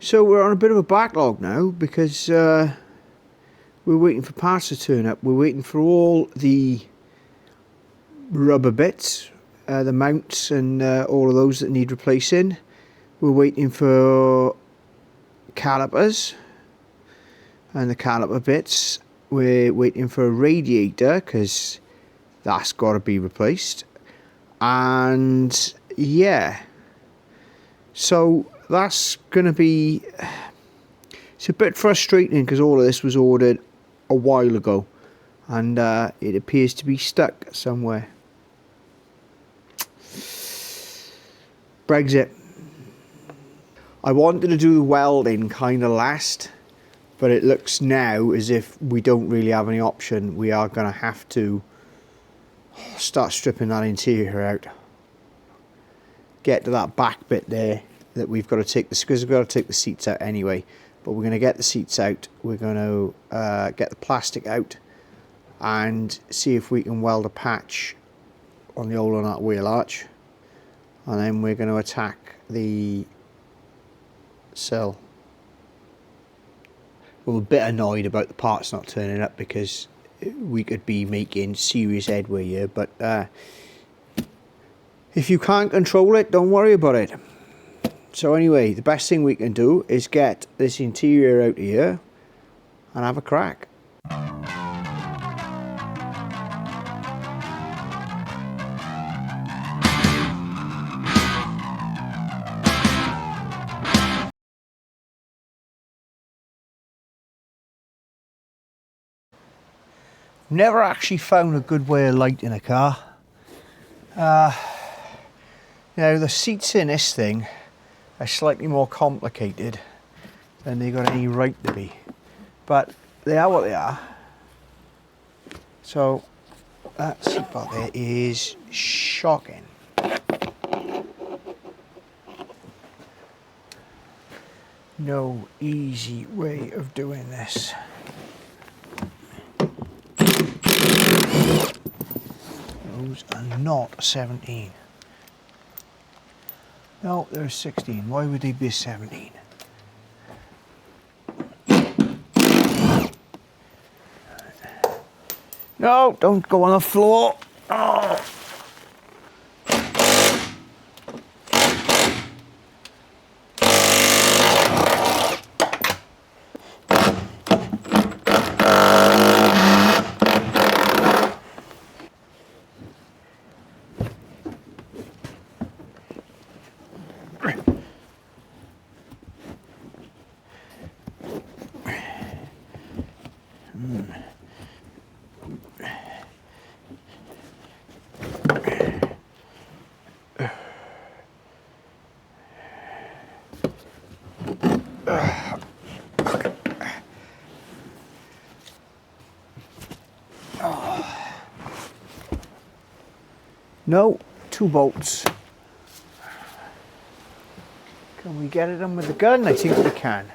So we're on a bit of a backlog now because we're waiting for parts to turn up. We're waiting for all the rubber bits, the mounts and all of those that need replacing. We're waiting for calipers and the caliper bits. We're waiting for a radiator because that's got to be replaced. And yeah, so that's going to be, it's a bit frustrating because all of this was ordered a while ago and it appears to be stuck somewhere. Brexit. I wanted to do the welding kind of last, but it looks now as if we don't really have any option. We are going to have to start stripping that interior out. Get to that back bit there that we've got to take this, because we've got to take the seats out anyway. But we're going to get the seats out. We're going to get the plastic out and see if we can weld a patch on the hole on that wheel arch. And then we're going to attack the sill. We're a bit annoyed about the parts not turning up because we could be making serious headway here, but if you can't control it, don't worry about it. So anyway, the best thing we can do is get this interior out of here and have a crack. Never actually found a good way of lighting a car. Now the seats in this thing are slightly more complicated than they got any right to be, but they are what they are. So that seatbelt there is shocking. No easy way of doing this. Those are not 17. No, they're 16. Why would they be 17? No, don't go on the floor. Oh. No, 2 bolts. Can we get it on with the gun? I think we can.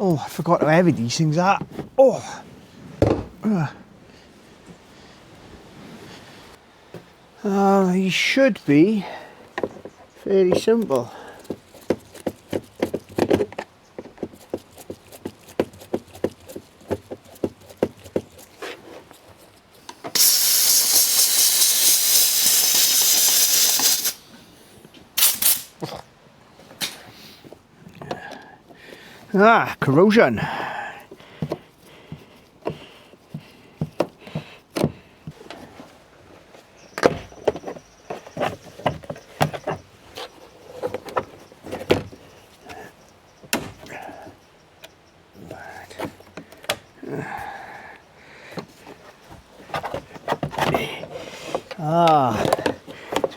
Oh, I forgot how heavy these things are. Oh. These should be fairly simple. Corrosion.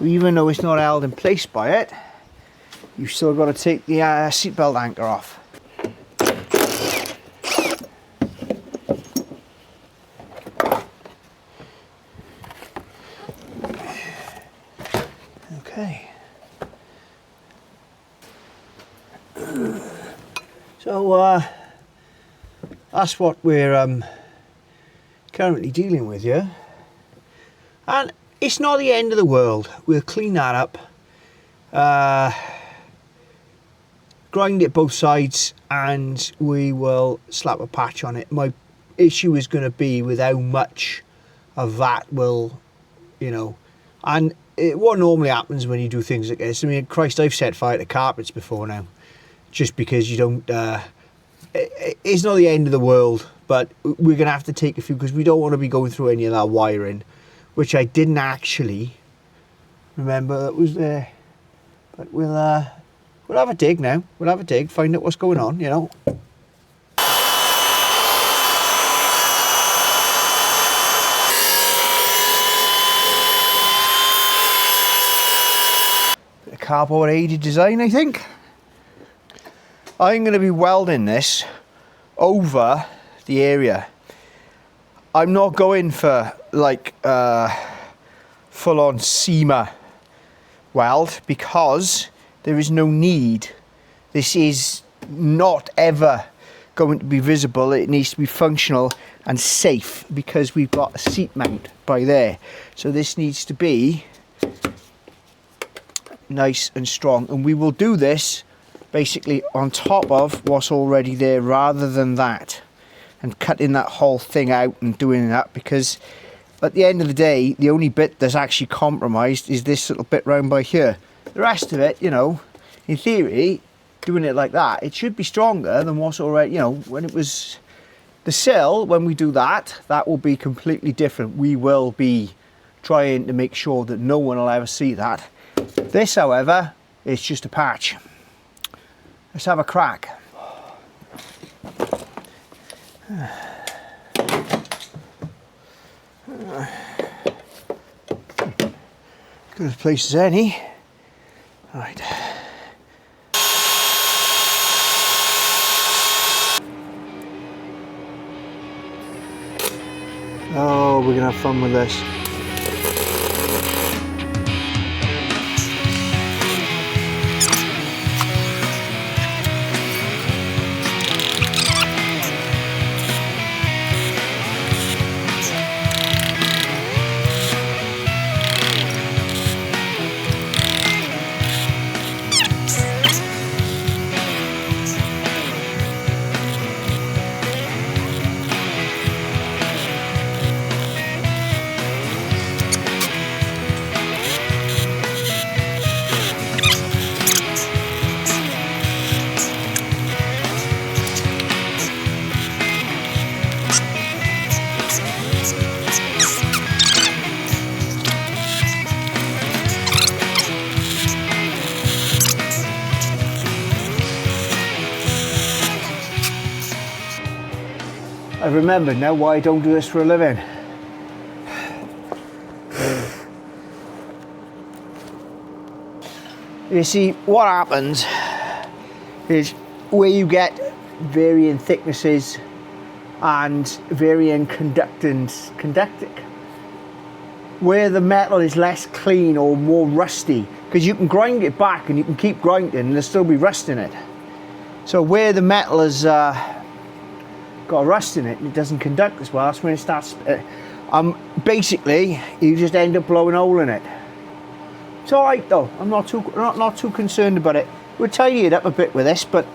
So even though it's not held in place by it, you've still got to take the seatbelt anchor off. Okay. So that's what we're currently dealing with here, and it's not the end of the world. We'll clean that up, grind it both sides, and we will slap a patch on it. My issue is going to be with how much of that will, you know, and what normally happens when you do things like this, I mean, Christ, I've set fire to carpets before now, just because you don't, it's not the end of the world, but we're going to have to take a few, because we don't want to be going through any of that wiring, which I didn't actually remember that was there. But we'll have a dig now. We'll have a dig, find out what's going on, you know. Bit of cardboard aided design, I think. I'm going to be welding this over the area. I'm not going for like full-on seamer weld, because there is no need. This is not ever going to be visible. It needs to be functional and safe, because we've got a seat mount by there. So this needs to be nice and strong, and we will do this basically on top of what's already there, rather than that, and cutting that whole thing out and doing that, because at the end of the day, the only bit that's actually compromised is this little bit round by here. The rest of it, you know, in theory, doing it like that, it should be stronger than what's already, you know, when it was the sill. When we do that, that will be completely different. We will be trying to make sure that no one will ever see that. This, however, is just a patch. Let's have a crack. Good as place as any. Right. Oh, we're gonna have fun with this. I've remembered now why I don't do this for a living. You see, what happens is where you get varying thicknesses and varying conducting, where the metal is less clean or more rusty, because you can grind it back and you can keep grinding and there'll still be rust in it. So where the metal has got rust in it and it doesn't conduct as well, that's when it starts. Basically, you just end up blowing a hole in it. It's all right though. I'm not too concerned about it. We'll tidy it up a bit with this, but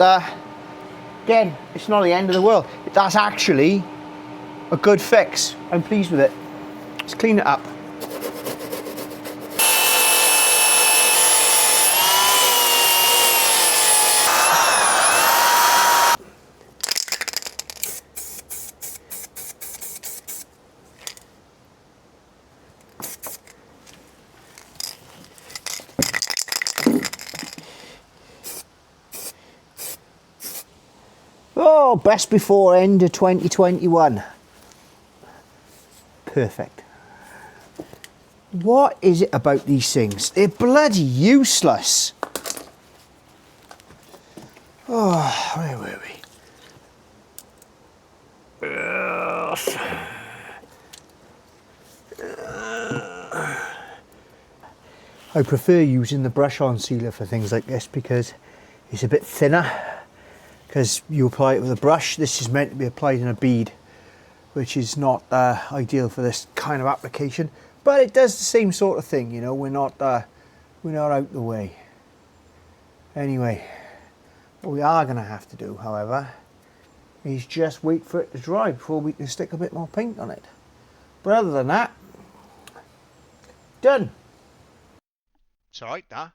again, it's not the end of the world. That's actually a good fix. I'm pleased with it. Let's clean it up. Oh, best before end of 2021. Perfect. What is it about these things? They're bloody useless. Oh, where were we? I prefer using the brush-on sealer for things like this because it's a bit thinner. Because you apply it with a brush. This is meant to be applied in a bead, which is not ideal for this kind of application. But it does the same sort of thing, you know. We're not out the way. Anyway, what we are going to have to do, however, is just wait for it to dry before we can stick a bit more paint on it. But other than that, done. It's alright, that.